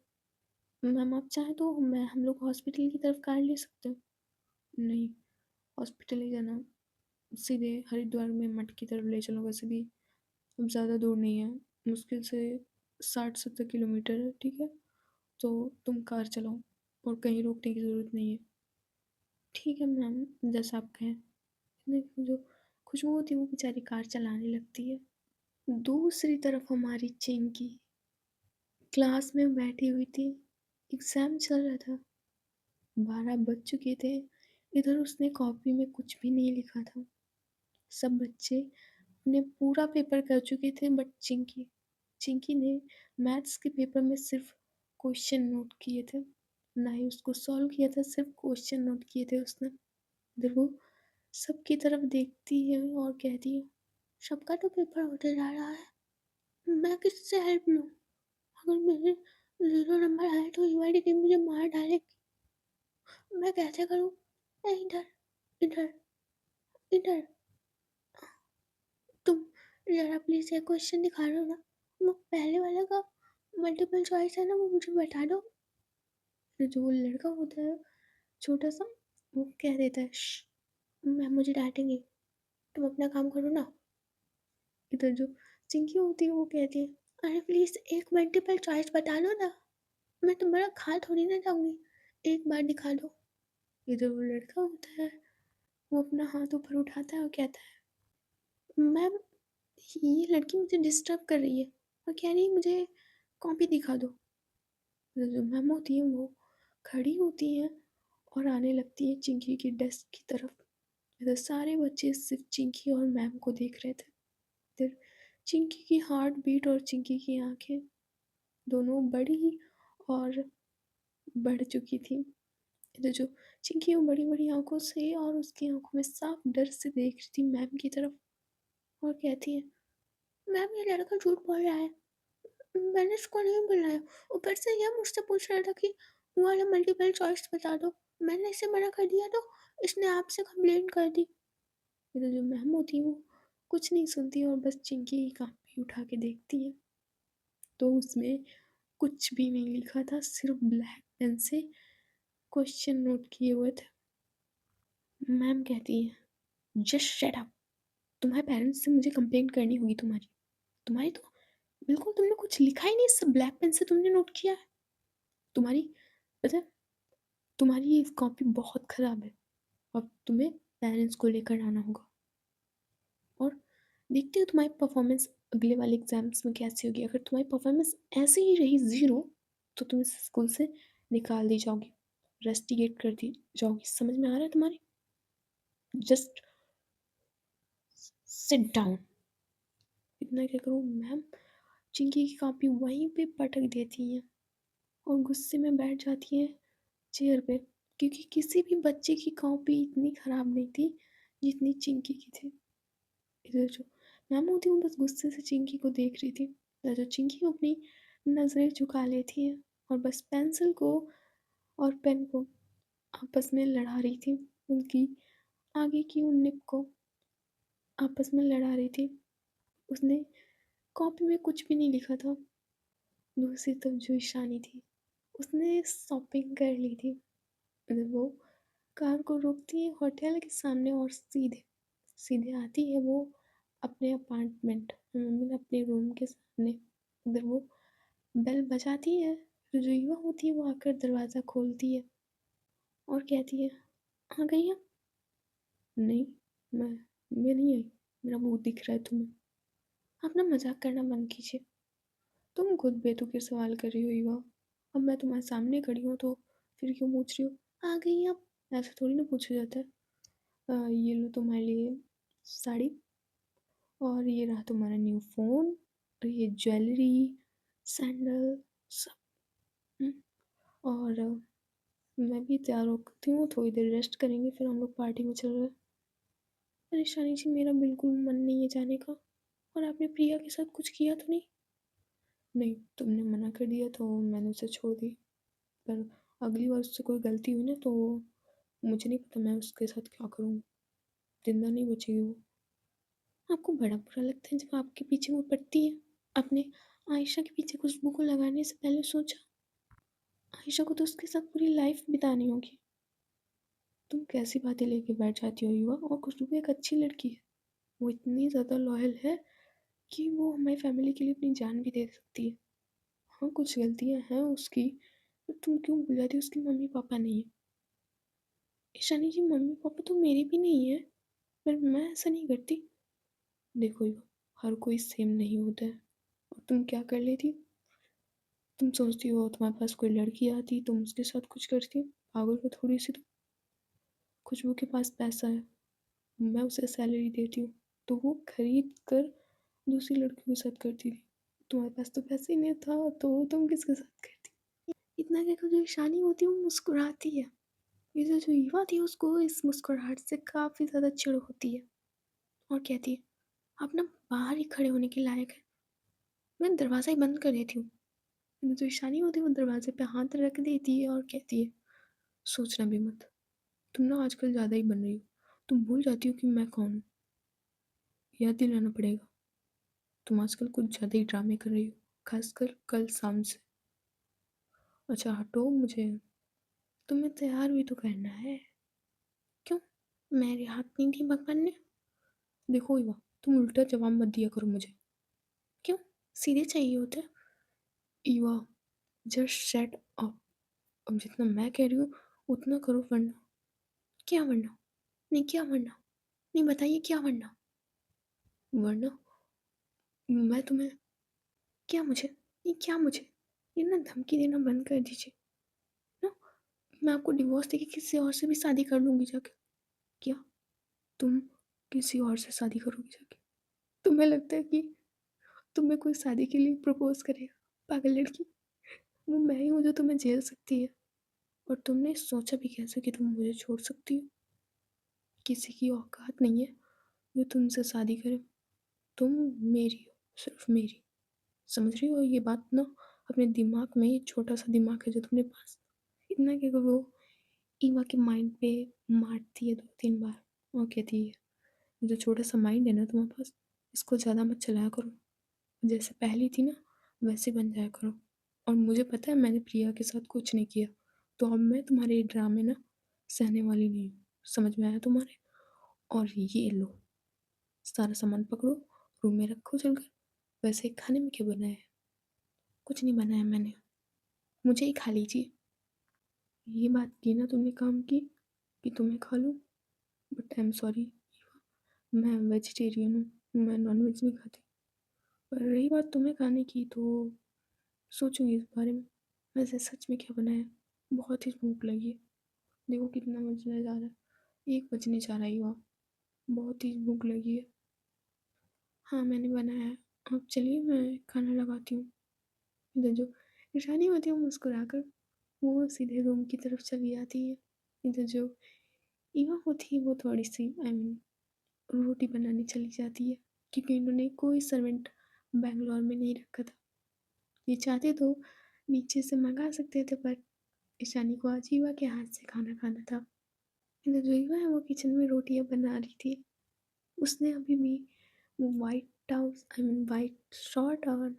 मैम आप चाहें तो मैं हम लोग हॉस्पिटल की तरफ कार ले सकते हैं। नहीं, हॉस्पिटल ही जाना, सीधे हरिद्वार में मठ की तरफ ले चलो, वैसे भी अब ज़्यादा दूर नहीं है, मुश्किल से 60-70 किलोमीटर है, ठीक है, तो तुम कार चलाओ और कहीं रुकने की ज़रूरत नहीं है। ठीक है मैम, जैसा आप कहें। नहीं, जो खुशबू होती है वो बेचारी कार चलाने लगती है। दूसरी तरफ हमारी चिंकी क्लास में बैठी हुई थी, एग्ज़ाम चल रहा था, 12 बज चुके थे, इधर उसने कॉपी में कुछ भी नहीं लिखा था। सब बच्चे ने पूरा पेपर कर चुके थे, बट चिंकी चिंकी ने मैथ्स के पेपर में सिर्फ क्वेश्चन नोट किए थे, ना ही उसको सॉल्व किया था, सिर्फ क्वेश्चन नोट किए थे उसने। इधर वो सबकी तरफ देखती है और कहती है, सबका तो पेपर होते जा रहा है, मैं किससे हेल्प लूँ? अगर मेरे 0 नंबर आए तो ये वाली टीम मुझे मार डालेगी, मैं कैसे करूँ? इधर इधर इधर, तुम ज़रा प्लीज़ एक क्वेश्चन दिखा दो ना, वो पहले वाले का मल्टीपल चॉइस है ना, वो मुझे बता दो। फिर जो वो लड़का होता है छोटा सा, वो कह देता है, मैम मुझे डांटेंगे, तुम अपना काम करो ना। इधर जो चिंकी होती है वो कहती है, अरे प्लीज़ एक मल्टीपल चॉइस बता दो ना, मैं तुम्हारा खा थोड़ी ना जाऊंगी, एक बार दिखा दो। इधर वो लड़का होता है वो अपना हाथ ऊपर उठाता है और कहता है, मैम ये लड़की मुझे डिस्टर्ब कर रही है और कह रही है मुझे कॉपी दिखा दो। इधर जो मैम होती है वो खड़ी होती है और आने लगती है चिंकी की डेस्क की तरफ। इधर सारे बच्चे सिर्फ चिंकी और मैम को देख रहे थे। इधर चिंकी की हार्ट बीट और चिंकी की आंखें दोनों बड़ी और बढ़ चुकी थी। इधर जो चिंकी वो बड़ी बड़ी आंखों से और उसकी आंखों में साफ डर से देख रही थी मैम की तरफ, और कहती है, मैम ये लड़का झूठ बोल रहा है, मैंने इसको नहीं बुलाया, ऊपर से यह मुझसे पूछ रहा था कि वो वाला मल्टीपल चॉइस बता दो, मैंने इसे मना कर दिया तो इसने आपसे कंप्लेंट कर दी। इधर जो मैम होती है वो कुछ नहीं सुनती और बस चिंकी की कॉपी उठा के देखती है, तो उसमें कुछ भी नहीं लिखा था, सिर्फ ब्लैक पेन से क्वेश्चन नोट किए हुए थे। मैम कहती है, जस्ट शट अप, तुम्हारे पेरेंट्स से मुझे कंप्लेंट करनी होगी तुम्हारी, तुम्हारी तो बिल्कुल तुमने कुछ लिखा ही नहीं, सब ब्लैक पेन से तुमने नोट किया है। तुम्हारी पता है, तुम्हारी ये कॉपी बहुत ख़राब है, अब तुम्हें पेरेंट्स को लेकर आना होगा, और देखती हो तुम्हारी परफॉर्मेंस अगले वाले एग्ज़ाम्स में कैसी होगी? अगर तुम्हारी परफ़ॉर्मेंस ऐसे ही रही ज़ीरो, तो तुम इस स्कूल से निकाल दी जाओगी, रस्टिकेट कर दी जाओगी। समझ में आ रहा है तुम्हारे? Just sit down. इतना क्या करूँ मैम, चिंकी की कॉपी वहीं पे पटक देती हैं और गुस्से में बैठ जाती हैं चेयर पे, क्योंकि किसी भी बच्चे की कॉपी इतनी ख़राब नहीं थी जितनी चिंकी की थी। इधर जो मैम होती वो बस गुस्से से चिंकी को देख रही थी, इधर जो चिंकी अपनी नज़रें झुका लेती है और बस पेंसिल को और पेन को आपस में लड़ा रही थी। उनकी आगे की उन निब को आपस में लड़ा रही थी। उसने कॉपी में कुछ भी नहीं लिखा था। दूसरी तरफ जो ईशानी थी, उसने शॉपिंग कर ली थी। मतलब वो कार को रोकती है होटल के सामने और सीधे सीधे आती है वो अपने अपार्टमेंट, अपने रूम के सामने। उधर वो बेल बजाती है, तो जो युवा होती है वो आकर दरवाज़ा खोलती है और कहती है, आ गई आप? नहीं, मैं मैं नहीं आई, मेरा मुंह दिख रहा है तुम्हें। आप ना मजाक करना बंद कीजिए। तुम खुद बेतुके सवाल कर रही हो युवा। अब मैं तुम्हारे सामने खड़ी हूँ तो फिर क्यों पूछ रही हो आ गई आप? ऐसे थोड़ी ना पूछा जाता है। ये लो तुम्हारे लिए साड़ी, और ये रहा तुम्हारा न्यू फ़ोन, और ये ज्वेलरी, सैंडल, सब। हुँ, और मैं भी तैयार होती हूँ, थोड़ी देर रेस्ट करेंगे, फिर हम लोग पार्टी में चल रहे हैं। परेशानी जी, मेरा बिल्कुल मन नहीं है जाने का। और आपने प्रिया के साथ कुछ किया तो नहीं? नहीं, तुमने मना कर दिया तो मैंने उसे छोड़ दी। पर अगली बार उससे कोई गलती हुई ना तो मुझे नहीं पता मैं उसके साथ क्या करूँगी। ज़िंदा नहीं बचेगी वो। आपको बड़ा बुरा लगता है जब आपके पीछे वो पड़ती है? आपने आयशा के पीछे खुशबू को लगाने से पहले सोचा? आयशा को तो उसके साथ पूरी लाइफ बितानी होगी। तुम कैसी बातें लेके बैठ जाती हो युवा, और खुशबू एक अच्छी लड़की है। वो इतनी ज़्यादा लॉयल है कि वो हमारी फैमिली के लिए अपनी जान भी दे सकती है। हाँ, कुछ गलतियाँ हैं उसकी, पर तुम क्यों भूल जाती हो उसके मम्मी पापा नहीं है? ईशानी जी, मम्मी पापा तो मेरे भी नहीं है, पर मैं ऐसा नहीं करती। देखो युवा, हर कोई सेम नहीं होता है। और तुम क्या कर लेती? तुम सोचती हो तुम्हारे पास कोई लड़की आती तुम उसके साथ कुछ करती? पागल हो थोड़ी सी तुम। खुशबू के पास पैसा है, मैं उसे सैलरी देती हूँ, तो वो खरीद कर दूसरी लड़कियों के साथ करती थी। तुम्हारे पास तो पैसे ही नहीं था तो तुम किसके साथ करती? इतना कहकर जो ईशानी होती है वो मुस्कुराती है। ये जो युवा थी उसको इस मुस्कुराहट से काफ़ी ज़्यादा चिढ़ होती है और कहती है, आप ना बाहर ही खड़े होने के लायक है, मैं दरवाज़ा ही बंद कर देती हूँ। जो ईशानी होती है वो दरवाजे पे हाथ रख देती है और कहती है, सोचना भी मत, तुम ना आजकल ज़्यादा ही बन रही हो। तुम भूल जाती हो कि मैं कौन हूँ। याद दिलाना पड़ेगा। तुम आजकल कुछ ज़्यादा ही ड्रामे कर रही हो, खासकर कल शाम से। अच्छा हटो मुझे, तुम्हें तैयार भी तो करना है। क्यों, मेरे हाथ नहीं थी भगवान ने? देखो युवा, तुम उल्टा जवाब मत दिया करो मुझे। क्यों, सीधे चाहिए होता है? युवा, जस्ट शट अप। अब जितना मैं कह रही हूँ उतना करो, वरना। क्या वरना? नहीं, क्या वरना? नहीं, बताइए क्या वरना? वरना मैं तुम्हें। क्या मुझे? ये क्या मुझे? ये ना धमकी देना बंद कर दीजिए ना। मैं आपको डिवोर्स देके किसी और से भी शादी कर लूँगी जाके। क्या? तुम किसी और से शादी करोगी जाके? तुम्हें लगता है कि तुम्हें कोई शादी के लिए प्रपोज़ करेगा? पागल लड़की। वो मैं ही हूँ जो तुम्हें झेल सकती है। और तुमने सोचा भी कैसे कि तुम मुझे छोड़ सकती हो? किसी की औकात नहीं है जो तुमसे शादी करे। तुम मेरी हो, सिर्फ मेरी। समझ रही हो ये बात ना? अपने दिमाग में, ये छोटा सा दिमाग है जो तुम्हारे पास, इतना कि वो ईवा के माइंड पे मारती है 2-3 बार और कहती है, जो छोटा सा माइंड है ना तुम्हारे पास, इसको ज़्यादा मत चलाया करो। जैसे पहली थी ना वैसे बन जाया करो। और मुझे पता है मैंने प्रिया के साथ कुछ नहीं किया, तो अब मैं तुम्हारे ये ड्रामे ना सहने वाली नहीं हूँ। समझ में आया तुम्हारे? और ये लो, सारा सामान पकड़ो, रूम में रखो चलकर। वैसे खाने में क्या बनाया है? कुछ नहीं बनाया मैंने, मुझे ही खा लीजिए। ये बात की ना तुमने काम की कि तुम्हें खा लूँ, बट आई एम सॉरी, मैं वेजिटेरियन हूँ, मैं नॉन वेज नहीं खाती। पर रही बात तुम्हें खाने की तो सोचूँगी इस बारे में। वैसे सच में क्या बनाया है? बहुत ही भूख लगी है। देखो कितना बजने जा रहा है, 1 बजने जा रहा है युवा। बहुत ही भूख लगी है। हाँ, मैंने बनाया है। अब चलिए मैं खाना लगाती हूँ। इधर जो ईशानी होती है वो मुस्कुराकर वो सीधे रूम की तरफ चली जाती है। इधर जो ईवा होती है वो थोड़ी-सी रोटी बनाने चली जाती है क्योंकि इन्होंने कोई सर्वेंट बैंगलोर में नहीं रखा था। ये चाहते तो नीचे से मंगा सकते थे पर ईशानी को आज ईवा के हाथ से खाना खाना था। इधर जो ईवा है वो किचन में रोटियाँ बना रही थी। उसने अभी भी वो व्हाइट शॉर्ट और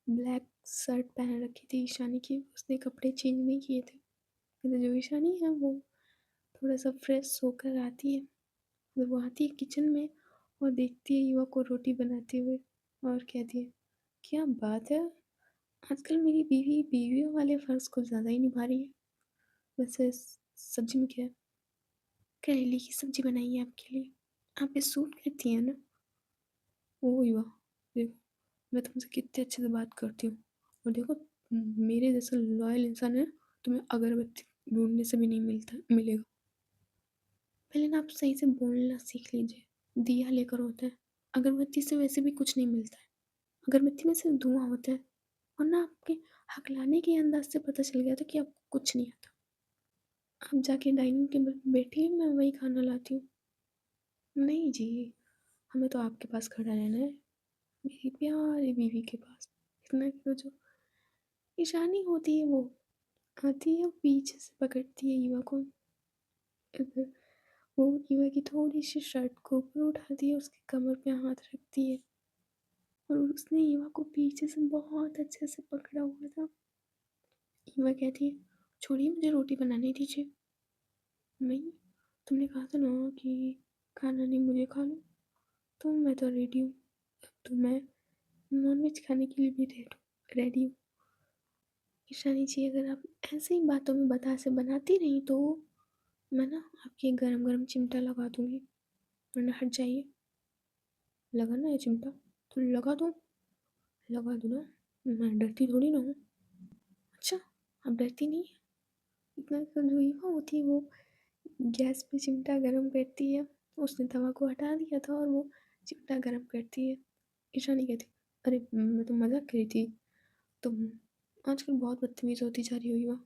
ब्लैक शर्ट पहन रखी थी ईशानी की। उसने कपड़े चेंज नहीं किए थे। इधर जो ईशानी है वो थोड़ा-सा फ्रेश होकर आती है। जब वो आती है किचन में और देखती है युवा को रोटी बनाते हुए और कहती है, क्या बात है, आजकल मेरी बीवी बीवियों वाले फ़र्ज़ कुछ ज़्यादा ही निभा रही है। वैसे सब्ज़ी में क्या है? करेले की सब्ज़ी बनाई है आपके लिए। आप ये सूट करती हैं ना? ओह युवा, देखो मैं तुमसे कितने अच्छे से बात करती हूँ और देखो मेरे जैसा लॉयल इंसान है तुम्हें अगरबत्ती ढूँढने से भी नहीं मिलेगा। पहले ना आप सही से बोलना सीख लीजिए। दिया लेकर होता है, अगरबत्ती से वैसे भी कुछ नहीं मिलता है। अगरबत्ती में सिर्फ धुआँ होता है और ना आपके हकलाने के अंदाज़ से पता चल गया था कि आपको कुछ नहीं आता। आप जाके डाइनिंग टेबल पे बैठिए, मैं वही खाना लाती हूँ। नहीं जी, हमें तो आपके पास खड़ा रहना है, मेरी प्यारी बीवी के पास। इतना कि वो जो ईशानी होती है वो आती है और पीछे से पकड़ती है ईवा को। अगर वो ईवा की थोड़ी-सी शर्ट को ऊपर उठाती है, उसकी कमर पे हाथ रखती है और उसने ईवा को पीछे से बहुत अच्छे से पकड़ा हुआ था। ईवा कहती है, छोड़िए मुझे रोटी बनाने दीजिए। नहीं, तुमने कहा था ना कि खाना नहीं मुझे खा लो, तो मैं तो रेडी हूँ। तो मैं नॉनवेज खाने के लिए भी रेडी हूँ। ईशानी जी अगर आप ऐसे ही बातों में बतासे बनाती रही तो मैं ना आपकी गरम-गरम चिमटा लगा दूँगी, वरना हट जाइए। लगाना है चिमटा? तो लगा दूँ? लगा दूँ ना, मैं डरती थोड़ी ना हूँ। अच्छा, आप डरती नहीं हैं? इतना जो ईवा होती है वो गैस पे चिमटा गरम करती है। उसने तवा को हटा दिया था और वो चिमटा गरम करती है। ईशानी कहती, "अरे! मैं तो मज़ाक कर रही थी। तुम आजकल बहुत बदतमीज़ होती जा रही हो युवा।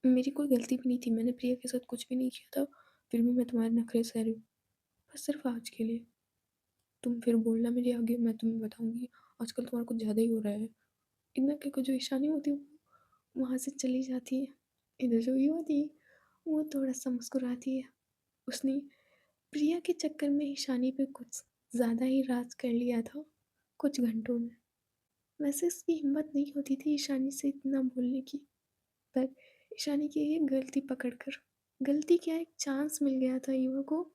मेरी कोई गलती भी नहीं थी, मैंने प्रिया के साथ कुछ भी नहीं किया था, फिर भी मैं तुम्हारे नखरे सह रही हूँ। बस सिर्फ़ आज के लिए। तुम फिर बोलना मेरे आगे, मैं तुम्हें बताऊँगी, आजकल तुम्हारा कुछ ज़्यादा ही हो रहा है।" इतना कहकर जो ईशानी होती है वो वहाँ से चली जाती है। इधर जो युवा थी, वो थोड़ा-सा मुस्कुराती है। उसने प्रिया के चक्कर में ईशानी पे कुछ ज़्यादा ही राज कर लिया था, कुछ घंटों में। वैसे उसकी हिम्मत नहीं होती थी ईशानी से इतना बोलने की, पर ईशानी की ये गलती पकड़कर गलती क्या एक चांस मिल गया था ईवा को,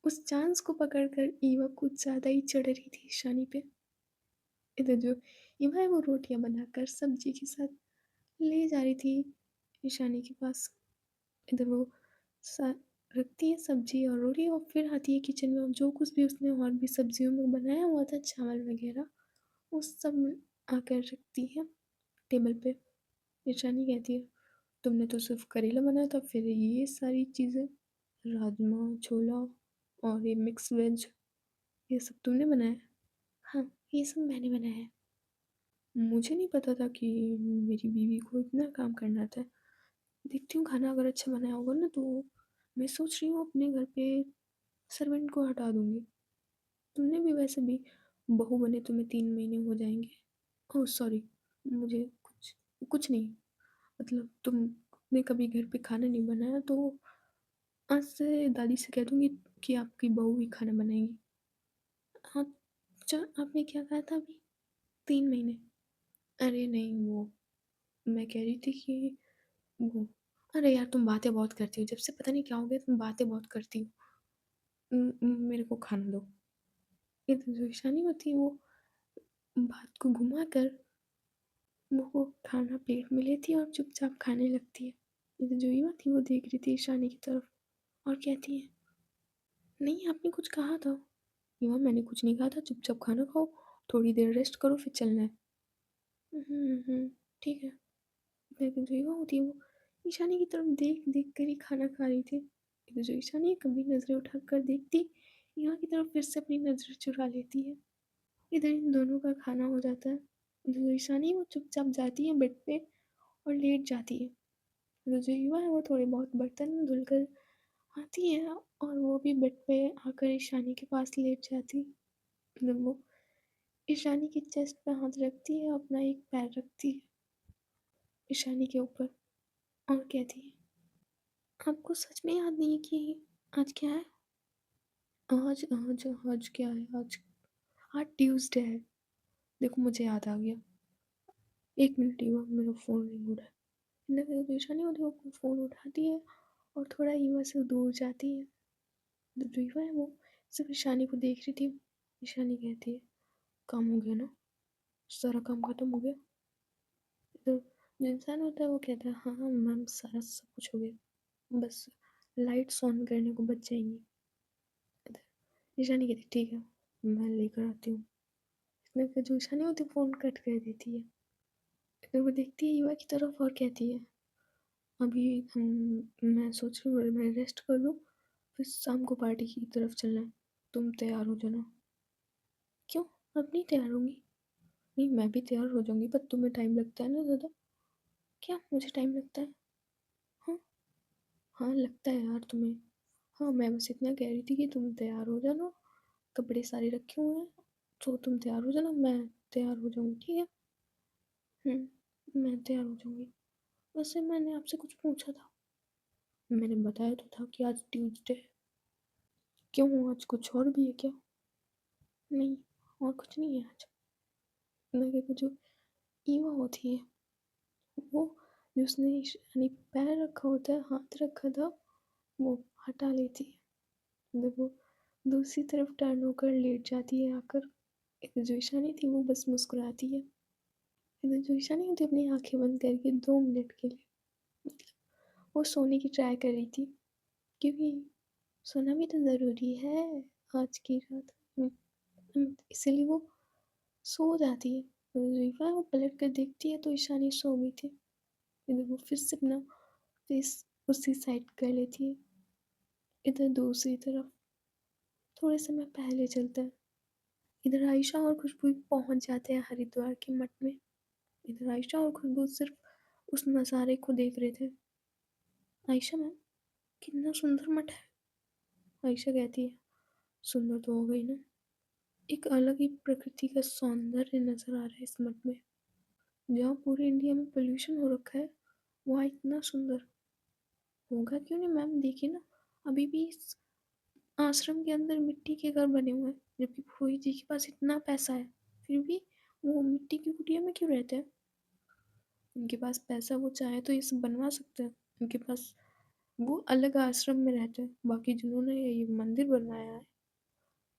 उस चांस को पकड़कर ईवा कुछ ज़्यादा ही चढ़ रही थी ईशानी पे। इधर जो ईवा है वो रोटियाँ बनाकर सब्जी के साथ ले जा रही थी ईशानी के पास। इधर वो सा रखती है सब्जी और रोटी और फिर आती है किचन में और जो कुछ भी उसने और भी सब्जियों में बनाया हुआ था चावल वगैरह वो सब आकर रखती है टेबल पे। ईशानी कहती है, तुमने तो सिर्फ करेला बनाया था, फिर ये सारी चीज़ें राजमा छोला और ये मिक्स वेज ये सब तुमने बनाया? हाँ, ये सब मैंने बनाया है। मुझे नहीं पता था कि मेरी बीवी को इतना काम करना आता है। देखती हूँ खाना अगर अच्छा बनाया होगा ना तो मैं सोच रही हूँ अपने घर पे सर्वेंट को हटा दूँगी। तुमने भी वैसे भी बहू बने तुम्हें 3 महीने हो जाएँगे। ओह सॉरी, मुझे कुछ कुछ नहीं, मतलब तुमने कभी घर पे खाना नहीं बनाया तो आज से दादी से कह दूँगी कि आपकी बहू ही खाना बनाएगी। हाँ, अच्छा आपने क्या कहा था अभी? 3 महीने? अरे नहीं वो मैं कह रही थी कि वो अरे यार तुम बातें बहुत करती हो, जब से पता नहीं क्या हो गया तुम बातें बहुत करती हो। मेरे को खाना दो। ये तो जो ईशानी होती है वो बात को घुमाकर वो खाना प्लेट में लेती है और चुपचाप खाने लगती है। ये तो जो युवा थी वो देख रही थी ईशानी की तरफ और कहती है, नहीं आपने कुछ कहा था। युवा मैंने कुछ नहीं कहा था, चुपचाप खाना खाओ थोड़ी देर रेस्ट करो फिर चलना है। ठीक है। लेकिन जो युवा होती है वो ईशानी की तरफ देख देख कर ही खाना खा रही थी। इधर जो ईशानी कभी नजरें उठाकर देखती, युवा की तरफ फिर से अपनी नजर चुरा लेती है। इधर इन दोनों का खाना हो जाता है। इधर जो ईशानी वो चुपचाप जाती है बेड पे और लेट जाती है। इधर जो युवा है वो थोड़े बहुत बर्तन धुलकर आती है और वो भी बेड पे आकर ईशानी के पास लेट जाती है। इधर वो ईशानी की चेस्ट पे हाथ रखती है, अपना एक पैर रखती है ईशानी के ऊपर और कहती है, आपको सच में याद नहीं है कि आज क्या है? आज आज आज क्या है आज? आज ट्यूसडे है। देखो मुझे याद आ गया। एक मिनट युवा, मेरा फ़ोन रिंग हो रहा है। इधर ईशानी होती है वो फ़ोन उठाती है और थोड़ा युवा से दूर जाती है। जो युवा है वो सिर्फ ईशानी को देख रही थी। ईशानी कहती है, काम हो गया ना? सारा काम खत्म हो गया? तो जो इंसान होता है वो कहता है, हाँ हाँ मैम, सारा सब कुछ हो गया, बस लाइट्स ऑन करने को बच जाएंगी। ईशानी कहती ठीक है, मैं लेकर आती हूँ। इसमें फिर जो ईशानी होती है फ़ोन कट कर देती है। फिर वो देखती है युवा की तरफ और कहती है, अभी मैं सोच रही हूँ मैं रेस्ट कर लूँ, फिर शाम को पार्टी की तरफ चलना है, तुम तैयार हो जाना। क्यों? अब नहीं तैयार होंगी? नहीं, मैं भी तैयार हो जाऊंगी पर तुम्हें टाइम लगता है ना ज़्यादा। क्या मुझे टाइम लगता है? हाँ हाँ लगता है यार तुम्हें। हाँ मैं बस इतना कह रही थी कि तुम तैयार हो जाना, कपड़े सारे रखे हुए हैं, तो तुम तैयार हो जाना, मैं तैयार हो जाऊंगी, ठीक है? मैं तैयार हो जाऊंगी। वैसे मैंने आपसे कुछ पूछा था। मैंने बताया तो था कि आज ट्यूसडे है। क्यों, आज कुछ और भी है क्या? नहीं, और कुछ नहीं है आज। लगे को जो ईवा होती है वो, जो उसने यानी पैर रखा होता है, हाथ रखा था, वो हटा लेती है। जब वो दूसरी तरफ टर्न होकर लेट जाती है आकर, इधर जो ईशानी थी वो बस मुस्कुराती है। इधर जो ईशानी होती है अपनी आंखें बंद करके 2 मिनट के लिए वो सोने की ट्राई कर रही थी, क्योंकि सोना भी तो ज़रूरी है आज की रात। इसीलिए वो सो जाती है। रीवा वो पलट कर देखती है तो ईशानी सो गई थी। इधर वो फिर से अपना फेस उसी साइड कर लेती है। इधर दूसरी तरफ थोड़े समय पहले चलता है। इधर आयशा और खुशबू पहुंच जाते हैं हरिद्वार के मठ में। इधर आयशा और खुशबू सिर्फ उस नज़ारे को देख रहे थे। आयशा मैम, कितना सुंदर मठ है। आयशा कहती है, सुंदर तो हो गई ना, एक अलग ही प्रकृति का सौंदर्य नजर आ रहा है इस मठ में। जहाँ पूरे इंडिया में पोल्यूशन हो रखा है, वहाँ इतना सुंदर होगा क्यों नहीं मैम? देखिए ना, अभी भी इस आश्रम के अंदर मिट्टी के घर बने हुए हैं, जबकि पुरोहित जी के पास इतना पैसा है, फिर भी वो मिट्टी की कुटिया में क्यों रहते हैं? उनके पास पैसा, वो चाहे तो ये सब बनवा सकते हैं। उनके पास, वो अलग आश्रम में रहते हैं। बाकी जिन्होंने ये मंदिर बनवाया है,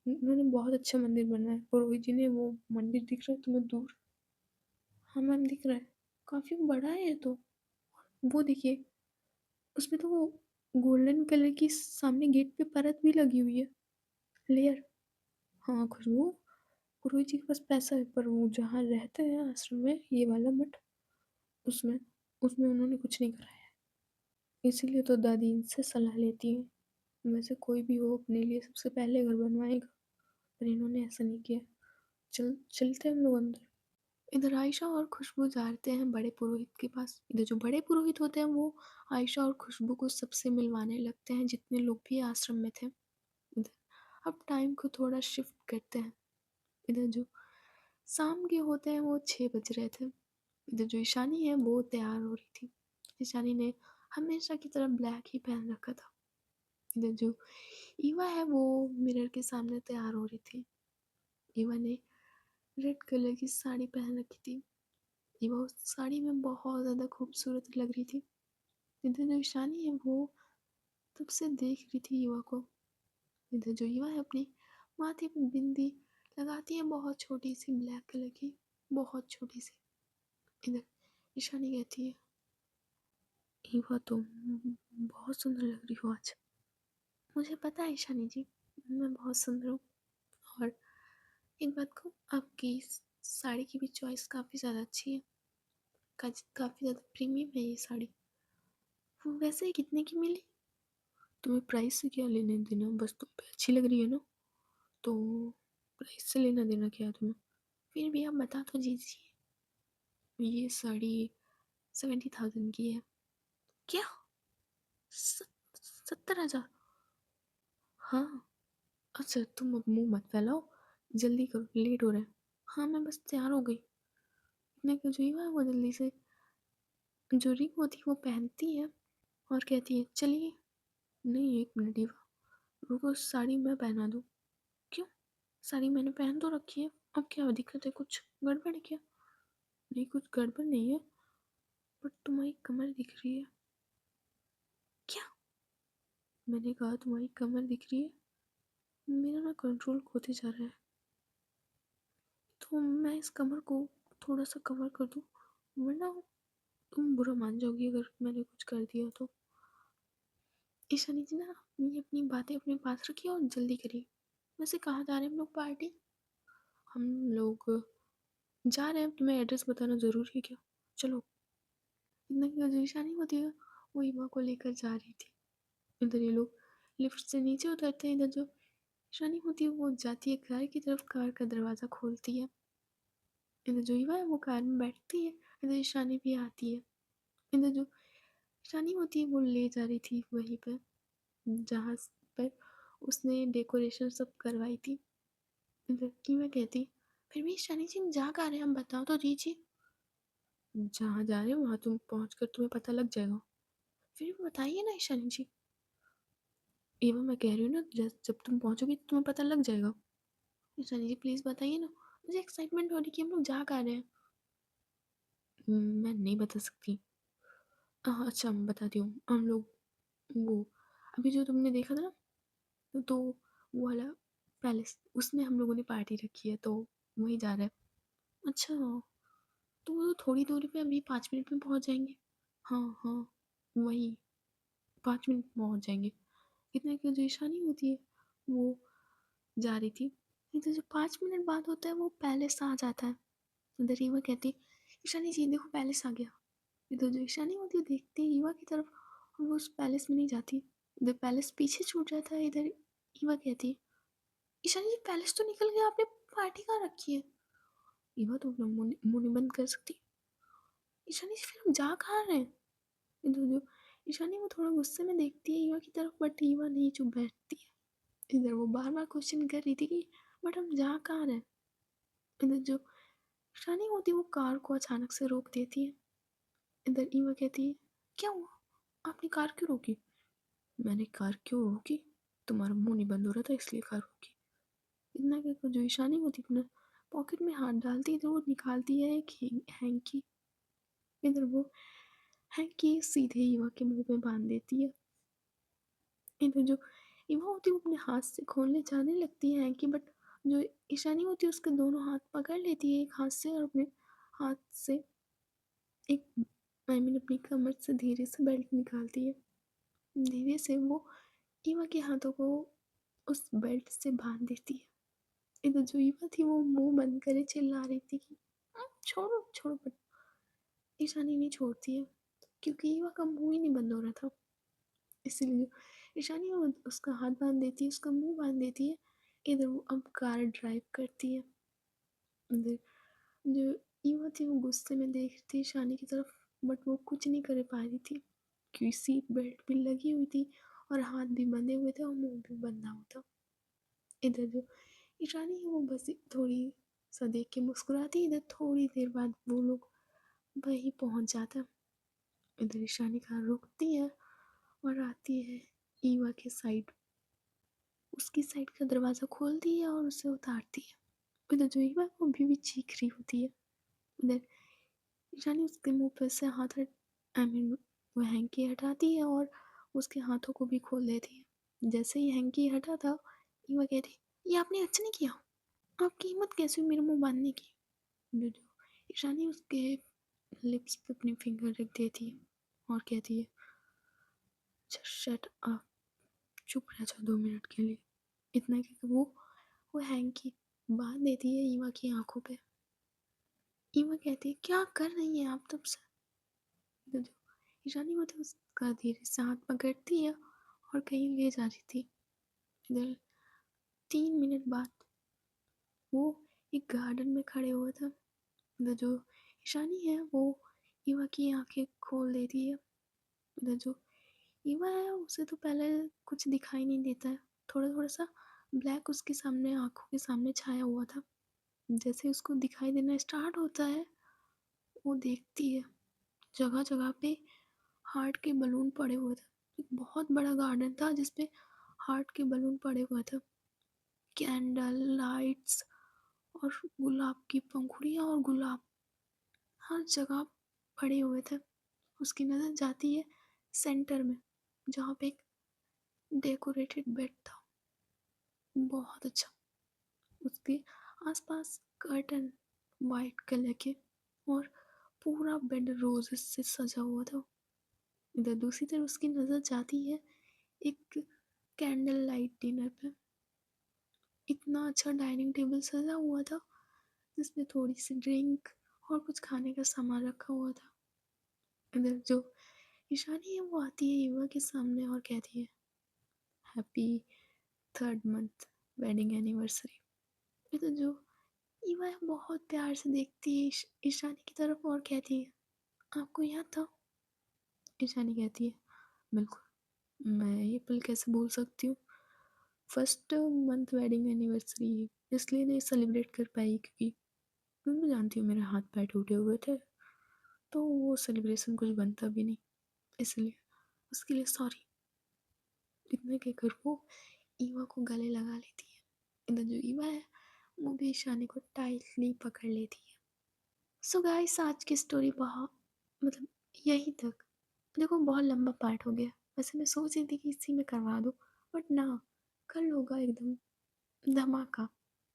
उन्होंने बहुत अच्छा मंदिर बनाया है। पुरोहित जी ने, वो मंदिर दिख रहा है तुम्हें दूर? हाँ मैम दिख रहा है, काफी बड़ा है ये तो। वो देखिए, उसमें तो वो गोल्डन कलर की सामने गेट पे परत भी लगी हुई है, लेयर। हाँ खुशबू, पुरोहित जी के पास पैसा है, पर वो जहाँ रहते हैं आश्रम में, ये वाला मठ, उसमें उसमें उन्होंने कुछ नहीं कराया है। इसीलिए तो दादी इनसे सलाह लेती है। वैसे कोई भी हो अपने लिए सबसे पहले घर बनवाएगा, पर इन्होंने ऐसा नहीं किया। चलते हैं हम लोग अंदर। इधर आयशा और खुशबू जाते हैं बड़े पुरोहित के पास। इधर जो बड़े पुरोहित होते हैं वो आयशा और खुशबू को सबसे मिलवाने लगते हैं, जितने लोग भी आश्रम में थे। इधर अब टाइम को थोड़ा शिफ्ट करते हैं। इधर जो शाम के होते हैं वो 6 बज रहे थे। इधर जो ईशानी है वो तैयार हो रही थी। ईशानी ने हमेशा की तरह ब्लैक ही पहन रखा था। इधर जो ईवा है वो मिरर के सामने तैयार हो रही थी। ईवा ने रेड कलर की साड़ी पहन रखी थी। ईवा उस साड़ी में बहुत ज़्यादा खूबसूरत लग रही थी। इधर जो ईशानी है वो तब से देख रही थी ईवा को। इधर जो ईवा है अपनी माथे पे बिंदी लगाती है, बहुत छोटी सी ब्लैक कलर की, बहुत छोटी सी। इधर ईशानी कहती है, ईवा तुम बहुत सुंदर लग रही हो आज। मुझे पता है ईशानी जी, मैं बहुत सुंदर हूँ, और एक बात कहूँ, आपकी साड़ी की भी चॉइस काफ़ी ज़्यादा अच्छी है। काफ़ी ज़्यादा प्रीमियम है ये साड़ी। वो वैसे कितने की मिली? तुम्हें प्राइस से क्या लेने देना, बस तुम पे अच्छी लग रही है ना, तो प्राइस से लेना देना क्या है तुम्हें? फिर भी आप बता तो दीजिए। ये साड़ी 70,000 की है। क्या? 70,000? हाँ। अच्छा, तुम अब मुंह मत फैलाओ, जल्दी करो, लेट हो रहा है। हाँ, मैं बस तैयार हो गई। इतने क्यों जो हुआ है, वो जल्दी से जो रिंग होती है वो पहनती है और कहती है चलिए। नहीं, एक मिनट ईवा, रुको, साड़ी मैं पहना दूँ? क्यों? साड़ी मैंने पहन तो रखी है, अब क्या दिक्कत है? कुछ गड़बड़ है क्या? नहीं, कुछ गड़बड़ नहीं है, बट तुम्हारी कमर दिख रही है। क्या? मैंने कहा तुम्हारी कमर दिख रही है। मेरा ना कंट्रोल खोते जा रहा है, तो मैं इस कमर को थोड़ा सा कवर कर दूँ, वरना तुम बुरा मान जाओगी अगर मैंने कुछ कर दिया तो। ईशानी जी ना, ये अपनी बातें अपने पास रखिए और जल्दी करिए। वैसे कहाँ जा रहे हैं हम लोग पार्टी? हम लोग जा रहे हैं, तुम्हें एड्रेस बताना ज़रूरी है क्या? चलो। इतना की जो ईशानी होती है वो ईवा को लेकर जा रही थी। इधर ये लोग लिफ्ट से नीचे उतरते हैं, इधर जो ईशानी होती है वो जाती है कार की तरफ, कार का दरवाज़ा खोलती है। इधर जो ईवा है वो कार में बैठती है, इधर ईशानी भी आती है। इधर जो ईशानी होती है वो ले जा रही थी वहीं पर जहाँ पर उसने डेकोरेशन सब करवाई थी। लड़की में कहती, फिर भी शनि जी जा कहाँ रहे हैं, हम बताओ तो दीजिए। जहाँ जा रहे हो वहाँ तुम पहुँच कर तुम्हें पता लग जाएगा। फिर भी बताइए ना शनि जी। एवं मैं कह रही हूँ ना, जब तुम पहुँचोगी तो तुम्हें पता लग जाएगा। शनि जी प्लीज़ बताइए ना, मुझे एक्साइटमेंट हो रही कि हम लोग जा कहाँ रहे हैं। मैं नहीं बता सकती। हाँ अच्छा, मैं बताती हूँ। हम लोग वो अभी जो तुमने देखा था ना, तो वो वाला पैलेस, उसमें हम लोगों ने पार्टी रखी है, तो वहीं जा रहे हैं। अच्छा, तो वो थोड़ी दूरी पे, अभी 5 मिनट में पहुंच जाएंगे। हाँ हाँ, वही 5 मिनट में पहुंच जाएंगे। इतने की जो ईशानी होती है वो जा रही थी, इधर जो 5 मिनट बाद होता है वो पैलेस आ जाता है। उधर रीवा कहती, ईशानी जी देखो पैलेस आ गया। इधर जो ईशानी होती है देखती है रीवा की तरफ, और वो उस पैलेस में नहीं जाती। इधर पैलेस पीछे छूट जाता है। इधर ईवा कहती है, ईशानी जी पैलेस तो निकल गया, आपने पार्टी कहाँ रखी है? ईवा तो अपना मुंह नहीं बंद कर सकती। ईशानी जी फिर हम जा कहाँ रहे हैं? इधर जो ईशानी वो थोड़ा गुस्से में देखती है ईवा की तरफ, बट ईवा नहीं, चुप बैठती है। इधर वो बार बार क्वेश्चन कर रही थी कि बट हम जा कहाँ रहे हैं? इधर जो ईशानी होती है वो कार को अचानक से रोक देती है। इधर ईवा कहती है, क्या हुआ, आपने कार क्यों रोकी? मैंने कार क्यों रोकी? तुम्हारा मुंह नहीं बंद हो रहा था इसलिए कार रोकी। इतना कहकर जो ईशानी होती है अपने पॉकेट में हाथ डालती है, तो वो निकालती है एक हैंकी। इधर वो हैंकी सीधे ईवा के मुंह में बांध देती है। इधर जो इवा होती है वो अपने हाथ से खोलने जाने लगती है कि, बट जो ईशानी होती है उसके दोनों हाथ पकड़ लेती है एक हाथ से, और अपने हाथ से एक अपनी कमर से धीरे से बेल्ट निकालती है। धीरे से वो ईवा के हाथों को उस बेल्ट से बांध देती है। इधर जो ईवा थी वो मुंह बंद करे चिल्ला रही थी कि छोड़ो छोड़ो, बट ईशानी नहीं छोड़ती है, क्योंकि ईवा का मुंह ही नहीं बंद हो रहा था। इसीलिए ईशानी वो उसका हाथ बांध देती है, उसका मुंह बांध देती है। इधर वो अब कार ड्राइव करती है। इधर जो ईवा थी वो गुस्से में देख रही थी ईशानी की तरफ, बट वो कुछ नहीं कर पा रही थी, क्योंकि सीट बेल्ट भी लगी हुई थी और हाथ भी बंधे हुए थे और मुंह भी बंधा हुआ था। इधर जो ईशानी है वो बस थोड़ी सा देख के मुस्कुराती। इधर थोड़ी देर बाद वो लोग वहीं पहुंच जाता। इधर ईशानी कार रुकती है और आती है ईवा के साइड, उसकी साइड का दरवाज़ा खोलती है और उसे उतारती है। इधर जो ईवा है वो अभी भी चीख रही होती है। इधर ईशानी उसके मुंह पर से हाथ हट, वो हैंकी हटाती है और उसके हाथों को भी खोल देती है। जैसे ही हैंकी हटा था, ईवा कहती, ये आपने अच्छा नहीं किया, आपकी हिम्मत कैसे हुई मेरे मुंह बांधने की? इधर जो ईशानी उसके लिप्स पे अपनी फिंगर रख देती है और कहती है, शट अप, चुप रह जाओ 2 मिनट के लिए। इतना कि वो हैंकी बांध देती है ईवा की आंखों पे। ईवा कहती है क्या कर रही हैं आप तब से। तो जो ईशानी मतलब उसका धीरे से हाथ पकड़ती है और कहीं ले जा रही थी। इधर 3 मिनट बाद वो एक गार्डन में खड़े हुए थे। इधर जो ईशानी है वो ईवा की आंखें खोल देती है। इधर जो ईवा है उसे तो पहले कुछ दिखाई नहीं देता है, थोड़ा थोड़ा सा ब्लैक उसके सामने आंखों के सामने छाया हुआ था। जैसे उसको दिखाई देना स्टार्ट होता है वो देखती है जगह जगह पे हार्ट के बलून पड़े हुए थे। एक बहुत बड़ा गार्डन था जिसपे हार्ट के बलून पड़े हुए थे, कैंडल लाइट्स और गुलाब की पंखुड़ियाँ और गुलाब हर जगह पड़े हुए थे। उसकी नज़र जाती है सेंटर में जहाँ पे एक डेकोरेटेड बेड था, बहुत अच्छा। उसके आसपास कर्टन वाइट कलर के और पूरा बेड रोजेस से सजा हुआ था। इधर दूसरी तरफ उसकी नज़र जाती है एक कैंडल लाइट डिनर पे। इतना अच्छा डाइनिंग टेबल सजा हुआ था जिसमें थोड़ी सी ड्रिंक और कुछ खाने का सामान रखा हुआ था। इधर जो ईशानी है वो आती है ईवा के सामने और कहती है happy third month wedding anniversary. इधर जो ईवा है बहुत प्यार से देखती है ईशानी की तरफ और कहती है आपको याद था। ईशानी कहती है बिल्कुल, मैं ये पल कैसे भूल सकती हूँ। फर्स्ट मंथ वेडिंग एनिवर्सरी इसलिए नहीं सेलिब्रेट कर पाई क्योंकि मैं जानती हूँ मेरे हाथ पैर टूटे हुए थे, तो वो सेलिब्रेशन कुछ बनता भी नहीं, इसलिए उसके लिए सॉरी। इतना कहकर वो ईवा को गले लगा लेती है। इधर जो ईवा है वो भी ईशानी को टाइटली पकड़ लेती है। सो गाइस आज की स्टोरी बहुत मतलब यहीं तक। देखो बहुत लंबा पार्ट हो गया, वैसे मैं सोच रही थी कि इसी में करवा दूँ, बट ना, कल होगा एकदम धमाका,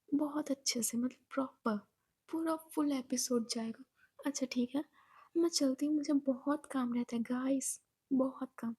बहुत अच्छे से मतलब प्रॉपर पूरा फुल एपिसोड जाएगा। अच्छा ठीक है, मैं चलती हूँ, मुझे बहुत काम रहता है गाइस, बहुत काम।